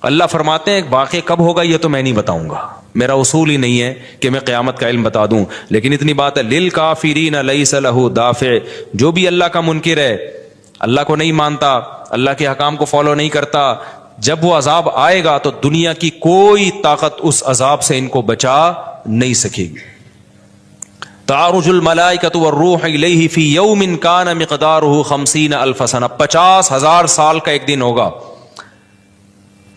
اللہ فرماتے ہیں ایک واقعہ کب ہوگا یہ تو میں نہیں بتاؤں گا، میرا اصول ہی نہیں ہے کہ میں قیامت کا علم بتا دوں، لیکن اتنی بات ہے للکافرین لیس لہ دافع، جو بھی اللہ کا منکر ہے، اللہ کو نہیں مانتا، اللہ کے حکام کو فالو نہیں کرتا، جب وہ عذاب آئے گا تو دنیا کی کوئی طاقت اس عذاب سے ان کو بچا نہیں سکے گی۔ تعرج الملائکۃ والروح الیہ فی یوم کان مقدارہ 50,000 سنہ، 50,000 سال کا ایک دن ہوگا۔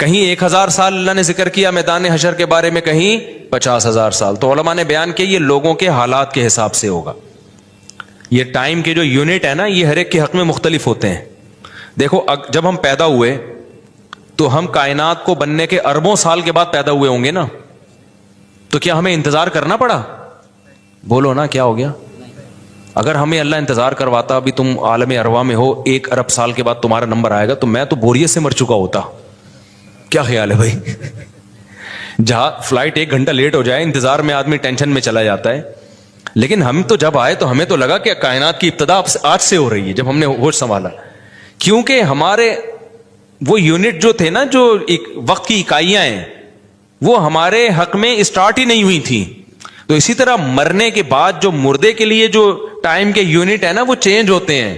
کہیں 1,000 سال اللہ نے ذکر کیا میدان حشر کے بارے میں، کہیں 50,000 سال۔ تو علماء نے بیان کیا یہ لوگوں کے حالات کے حساب سے ہوگا۔ یہ ٹائم کے جو یونٹ ہے نا، یہ ہر ایک کے حق میں مختلف ہوتے ہیں۔ دیکھو جب ہم پیدا ہوئے تو ہم کائنات کو بننے کے اربوں سال کے بعد پیدا ہوئے ہوں گے نا، تو کیا ہمیں انتظار کرنا پڑا؟ بولو نا، کیا ہو گیا؟ اگر ہمیں اللہ انتظار کرواتا ابھی تم عالم ارواح میں ہو، 1 ارب سال کے بعد تمہارا نمبر آئے گا، تو میں تو بوریت سے مر چکا ہوتا۔ کیا خیال ہے بھائی؟ جہاں فلائٹ 1 گھنٹہ لیٹ ہو جائے، انتظار میں آدمی ٹینشن میں چلا جاتا ہے، لیکن ہم تو جب آئے تو ہمیں تو لگا کہ کائنات کی ابتدا آج سے ہو رہی ہے جب ہم نے ہوش سنبھالا، کیونکہ ہمارے وہ یونٹ جو تھے نا، جو وقت کی اکائیاں ہیں، وہ ہمارے حق میں اسٹارٹ ہی نہیں ہوئی تھیں۔ تو اسی طرح مرنے کے بعد جو مردے کے لیے جو ٹائم کے یونٹ ہے نا، وہ چینج ہوتے ہیں،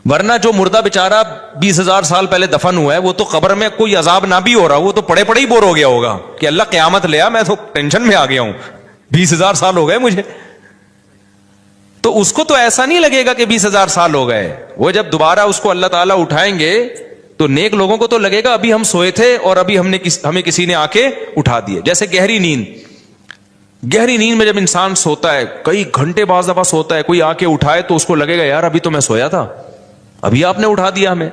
ورنہ جو مردہ بیچارہ 20,000 سال پہلے دفن ہوا ہے، وہ تو قبر میں کوئی عذاب نہ بھی ہو رہا، وہ تو پڑے پڑے ہی بور ہو گیا ہوگا کہ اللہ قیامت لیا، میں تو ٹینشن میں آ گیا ہوں، 20,000 سال ہو گئے مجھے۔ تو اس کو تو ایسا نہیں لگے گا کہ 20,000 سال ہو گئے، وہ جب دوبارہ اس کو اللہ تعالیٰ اٹھائیں گے تو نیک لوگوں کو تو لگے گا ابھی ہم سوئے تھے اور ابھی ہمیں کسی نے آ کے اٹھا دیے۔ جیسے گہری نیند میں جب انسان سوتا ہے، کئی گھنٹے بعض دفعہ سوتا ہے، کوئی آ کے اٹھائے تو اس کو لگے گا یار ابھی تو میں سویا تھا، ابھی آپ نے اٹھا دیا ہمیں۔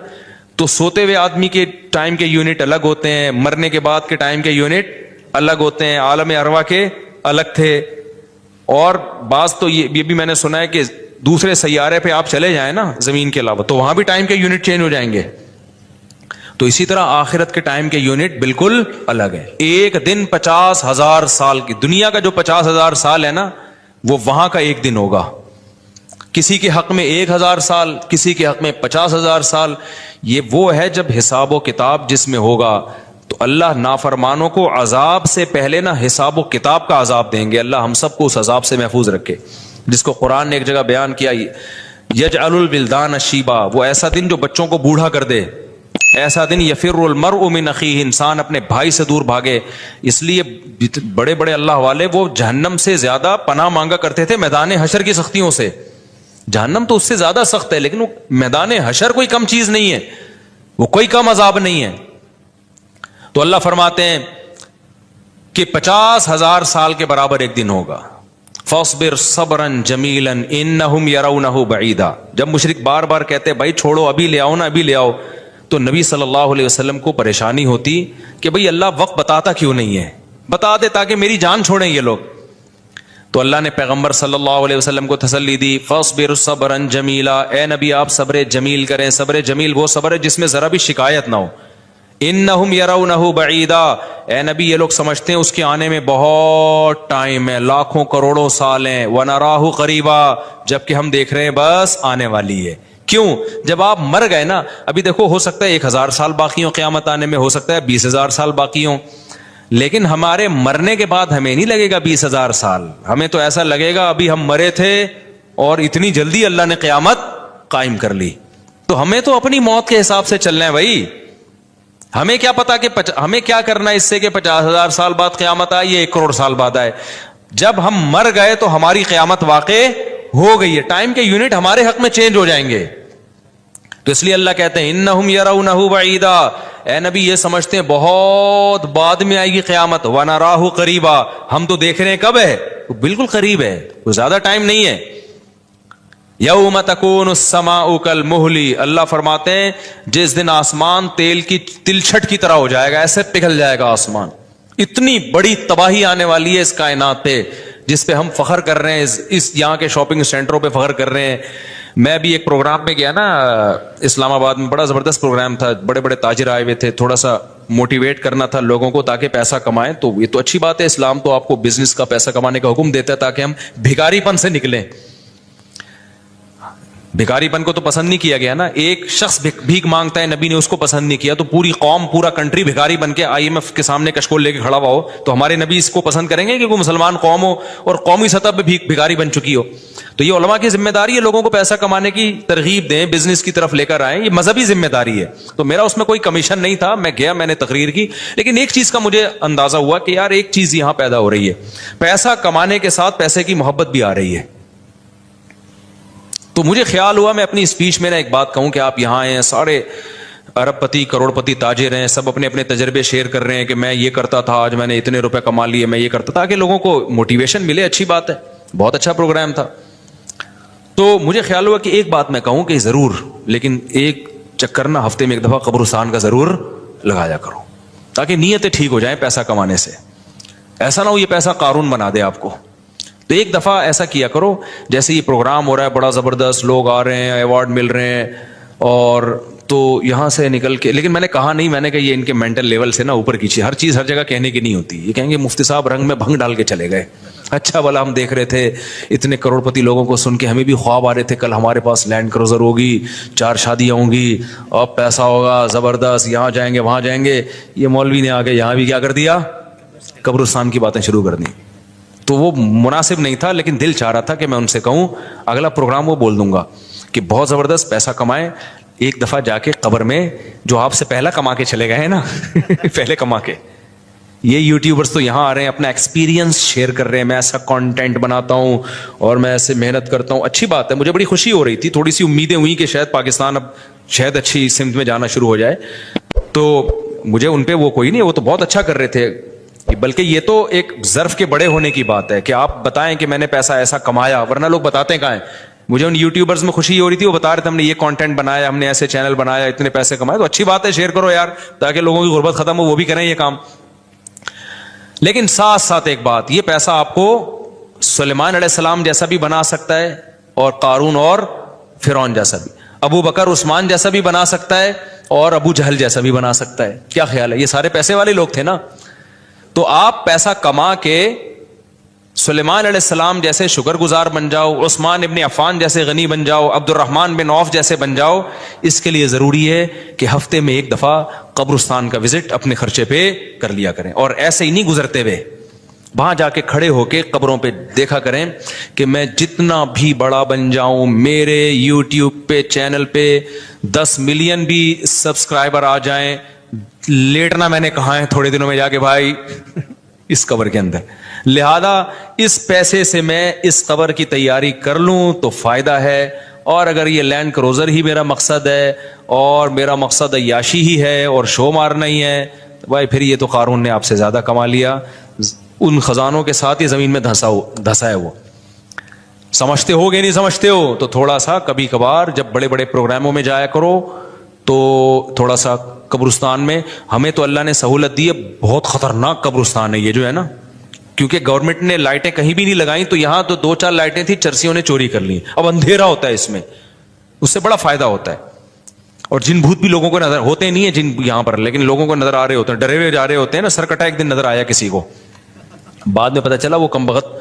تو سوتے ہوئے آدمی کے ٹائم کے یونٹ الگ ہوتے ہیں، مرنے کے بعد کے ٹائم کے یونٹ الگ ہوتے ہیں، عالم ارواح کے الگ تھے۔ اور بعض تو یہ بھی میں نے سنا ہے کہ دوسرے سیارے پہ آپ چلے جائیں نا زمین کے علاوہ، تو وہاں بھی ٹائم کے یونٹ چینج ہو جائیں گے۔ تو اسی طرح آخرت کے ٹائم کے یونٹ بالکل الگ ہے۔ ایک دن 50,000 سال کی، دنیا کا جو 50,000 سال ہے نا، وہ وہاں کا ایک دن ہوگا۔ کسی کے حق میں 1,000 سال، کسی کے حق میں 50,000 سال۔ یہ وہ ہے جب حساب و کتاب جس میں ہوگا، تو اللہ نافرمانوں کو عذاب سے پہلے نا حساب و کتاب کا عذاب دیں گے۔ اللہ ہم سب کو اس عذاب سے محفوظ رکھے، جس کو قرآن نے ایک جگہ بیان کیا، یجعل الولدان شیبا، وہ ایسا دن جو بچوں کو بوڑھا کر دے، ایسا دن یفر المرء من اخیہ، انسان اپنے بھائی سے دور بھاگے۔ اس لیے بڑے بڑے اللہ والے وہ جہنم سے زیادہ پناہ مانگا کرتے تھے میدان حشر کی سختیوں سے۔ جہنم تو اس سے زیادہ سخت ہے، لیکن وہ میدان حشر کوئی کم چیز نہیں ہے، وہ کوئی کم عذاب نہیں ہے۔ تو اللہ فرماتے ہیں کہ 50,000 سال کے برابر ایک دن ہوگا۔ فاصبر صبرا جمیلا انہم یرونہ بعیدا، جب مشرک بار بار کہتے بھائی چھوڑو، ابھی لے آؤ نا، ابھی لے آؤ، تو نبی صلی اللہ علیہ وسلم کو پریشانی ہوتی کہ بھئی اللہ وقت بتاتا کیوں نہیں ہے، بتا دے تاکہ میری جان چھوڑیں یہ لوگ۔ تو اللہ نے پیغمبر صلی اللہ علیہ وسلم کو تسلی دی، فاصبر صبرا جمیلا، اے نبی آپ صبر جمیل کریں۔ صبر جمیل وہ صبر ہے جس میں ذرا بھی شکایت نہ ہو۔ انہم یرونہ بعیدا، اے نبی یہ لوگ سمجھتے ہیں اس کے آنے میں بہت ٹائم ہے، لاکھوں کروڑوں سال ہیں، ونراہ قریبا، جبکہ ہم دیکھ رہے ہیں بس آنے والی ہے۔ کیوں؟ جب آپ مر گئے نا، ابھی دیکھو ہو سکتا ہے 1,000 سال باقی ہوں قیامت آنے میں، ہو سکتا ہے 20,000 سال باقی ہوں، لیکن ہمارے مرنے کے بعد ہمیں نہیں لگے گا 20,000 سال، ہمیں تو ایسا لگے گا ابھی ہم مرے تھے اور اتنی جلدی اللہ نے قیامت قائم کر لی۔ تو ہمیں تو اپنی موت کے حساب سے چلنا ہے بھائی، ہمیں کیا پتا کہ ہمیں کیا کرنا ہے اس سے کہ 50,000 سال بعد قیامت آئے یا 1 کروڑ سال بعد آئے۔ جب ہم مر گئے تو ہماری قیامت واقع ہو گئی ہے، ٹائم کے یونٹ ہمارے حق میں چینج ہو جائیں گے۔ تو اس لیے اللہ کہتے ہیں انہم یرونہ بعیدا، اے نبی یہ سمجھتے ہیں بہت بعد میں آئے گی قیامت، ونراہ قریبا، ہم تو دیکھ رہے ہیں کب ہے، بالکل قریب ہے، کوئی زیادہ ٹائم نہیں ہے۔ یوم تکون السماء کالمہل، اللہ فرماتے ہیں جس دن آسمان تیل کی تلچھٹ کی طرح ہو جائے گا، ایسے پگھل جائے گا آسمان۔ اتنی بڑی تباہی آنے والی ہے اس کائنات پہ جس پہ ہم فخر کر رہے ہیں، اس یہاں کے شاپنگ سینٹروں پہ فخر کر رہے ہیں۔ میں بھی ایک پروگرام میں گیا نا اسلام آباد میں، بڑا زبردست پروگرام تھا، بڑے بڑے تاجر آئے ہوئے تھے، تھوڑا سا موٹیویٹ کرنا تھا لوگوں کو تاکہ پیسہ کمائیں۔ تو یہ تو اچھی بات ہے، اسلام تو آپ کو بزنس کا پیسہ کمانے کا حکم دیتا ہے تاکہ ہم بھکاری پن سے نکلیں۔ भिखारीपन को तो पसंद नहीं किया गया ना, एक शख्स भीख मांगता है, नबी ने उसको पसंद नहीं किया, तो पूरी कौम पूरा कंट्री भिखारी बन के IMF के सामने कशकोल लेके खड़ा हुआ हो, तो हमारे नबी इसको पसंद करेंगे कि कोई मुसलमान कौम हो और कौमी सतह पे भिखारी बन चुकी हो? तो ये उलमा की जिम्मेदारी है लोगों को पैसा कमाने की तरगीब दें, बिजनेस की तरफ लेकर आए, ये मजहबी जिम्मेदारी है। तो मेरा उसमें कोई कमीशन नहीं था, मैं गया, मैंने तकरीर की, लेकिन एक चीज का मुझे अंदाजा हुआ कि यार एक चीज यहां पैदा हो रही है, पैसा कमाने के साथ पैसे की मोहब्बत भी आ रही है। तो मुझे ख्याल हुआ मैं अपनी स्पीच में ना एक बात कहूं कि आप यहां आए हैं, सारे अरबपति करोड़पति ताजिर हैं, सब अपने अपने तजर्बे शेयर कर रहे हैं कि मैं ये करता था, आज मैंने इतने रुपए कमा लिए, मैं ये करता था, ताकि लोगों को मोटिवेशन मिले। अच्छी बात है, बहुत अच्छा प्रोग्राम था। तो मुझे ख्याल हुआ कि एक बात मैं कहूं कि जरूर, लेकिन एक चक्कर ना हफ्ते में एक दफा कब्रिस्तान का जरूर लगाया करो, ताकि नीयतें ठीक हो जाएं पैसा कमाने से। ऐसा ना हो ये पैसा कारून बना दे आपको। तो एक दफा ऐसा किया करो, जैसे ये प्रोग्राम हो रहा है बड़ा जबरदस्त, लोग आ रहे हैं, अवार्ड मिल रहे हैं, और तो यहां से निकल के, लेकिन मैंने कहा नहीं, मैंने कहा ये इनके मेंटल लेवल से ना ऊपर खींची, हर चीज हर जगह कहने की नहीं होती। ये कहेंगे मुफ्ती साहब रंग में भंग डाल के चले गए, अच्छा भला हम देख रहे थे इतने करोड़पति लोगों को सुन के, हमें भी ख्वाब आ रहे थे कल हमारे पास लैंड क्रूजर होगी, 4 शादियां होंगी, अब पैसा होगा जबरदस्त, यहां जाएंगे वहां जाएंगे। ये मौलवी ने आके यहां भी क्या कर दिया, कब्रिस्तान की बातें शुरू कर दी। तो वो मुनासिब नहीं था, लेकिन दिल चाह रहा था कि मैं उनसे कहूं, अगला प्रोग्राम वो बोल दूंगा कि बहुत जबरदस्त पैसा कमाएं, एक दफा जाके कब्र में, जो आपसे पहला कमा के चले गए हैं ना पहले कमा के, ये यूट्यूबर्स तो यहां आ रहे हैं, अपना एक्सपीरियंस शेयर कर रहे हैं, मैं ऐसा कंटेंट बनाता हूं और मैं ऐसे मेहनत करता हूं। अच्छी बात है, मुझे बड़ी खुशी हो रही थी, थोड़ी सी उम्मीदें हुई कि शायद पाकिस्तान अब शायद अच्छी सिमत में जाना शुरू हो जाए। तो मुझे उनपे वो कोई नहीं, वो तो बहुत अच्छा कर रहे थे, बल्कि ये तो एक ज़र्फ के बड़े होने की बात है कि आप बताएं कि मैंने पैसा ऐसा कमाया, वरना लोग बताते कहाँ हैं। मुझे उन यूट्यूबर्स में खुशी हो रही थी, वो बता रहे थे हमने ये कंटेंट बनाया, हमने ऐसे चैनल बनाया, इतने पैसे कमाए। तो अच्छी बात है, शेयर करो यार, ताकि लोगों की गुर्बत खत्म हो, वो भी करें ये काम। लेकिन साथ साथ एक बात, ये पैसा आपको सुलेमान अलैहिस्सलाम जैसा भी बना सकता है, और कारून और फिरौन जैसा भी, अबू बकर उस्मान जैसा भी बना सकता है, और अबू जहल जैसा भी बना सकता है। क्या ख्याल है? ये सारे पैसे वाले लोग थे ना। तो आप पैसा कमा के सुलेमान अलैहिस्सलाम जैसे शुक्रगुजार बन जाओ, उस्मान इब्न अफ़ान जैसे गनी बन जाओ, अब्दुर्रहमान बिन औफ जैसे बन जाओ। इसके लिए जरूरी है कि हफ्ते में एक दफा कब्रिस्तान का विजिट अपने खर्चे पे कर लिया करें, और ऐसे ही नहीं गुजरते हुए वहां जाके खड़े होके कब्रों पे देखा करें कि मैं जितना भी बड़ा बन जाऊं, मेरे यूट्यूब पे चैनल पे 10 मिलियन भी सब्सक्राइबर आ जाएं, लेटना मैंने कहा है थोड़े दिनों में जाके भाई इस कब्र के अंदर। लिहाजा इस पैसे से मैं इस कब्र की तैयारी कर लूं तो फायदा है, और अगर ये लैंड क्रूजर ही मेरा मकसद है और मेरा मकसद अय्याशी ही है और शो मारना ही है, तो भाई फिर ये तो कारून ने आपसे ज्यादा कमा लिया, उन खजानों के साथ ही जमीन में धंसा है। वो समझते हो कि नहीं समझते हो? तो थोड़ा सा कभी कभार जब बड़े बड़े प्रोग्रामों में जाया करो तो थोड़ा सा कब्रिस्तान में, हमें तो अल्लाह ने सहूलत दी है, बहुत खतरनाक कब्रिस्तान है ये जो है ना, क्योंकि गवर्नमेंट ने लाइटें कहीं भी नहीं लगाई, तो यहां तो 2-4 लाइटें थी, चरसियों ने चोरी कर ली। अब अंधेरा होता है इसमें, उससे बड़ा फायदा होता है, और जिन भूत भी लोगों को नजर होते नहीं है जिन यहां पर, लेकिन लोगों को नजर आ रहे होते हैं, डरे हुए जा रहे होते हैं ना। सरकटा एक दिन नजर आया किसी को, बाद में पता चला वो कमबख्त,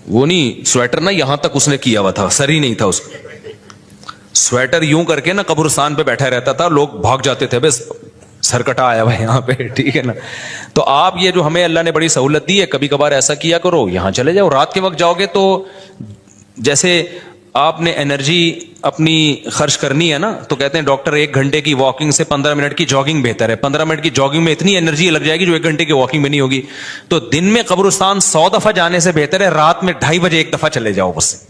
वो नहीं स्वेटर ना यहां तक उसने किया हुआ था, सर ही नहीं था उसका, स्वेटर यूं करके ना कब्रिस्तान पे बैठा रहता था, लोग भाग जाते थे, बस सरकटा आया हुआ यहाँ पे, ठीक है ना। तो आप ये जो हमें अल्लाह ने बड़ी सहूलत दी है, कभी कभार ऐसा किया करो, यहां चले जाओ। रात के वक्त जाओगे तो जैसे आपने एनर्जी अपनी खर्च करनी है ना, तो कहते हैं डॉक्टर 1 घंटे की वॉकिंग से 15 मिनट की जॉगिंग बेहतर है। 15 मिनट की जॉगिंग में इतनी एनर्जी लग जाएगी जो 1 घंटे की वॉकिंग में नहीं होगी। तो दिन में कब्रिस्तान 100 दफा जाने से बेहतर है रात में 2:30 बजे एक दफा चले जाओ बस।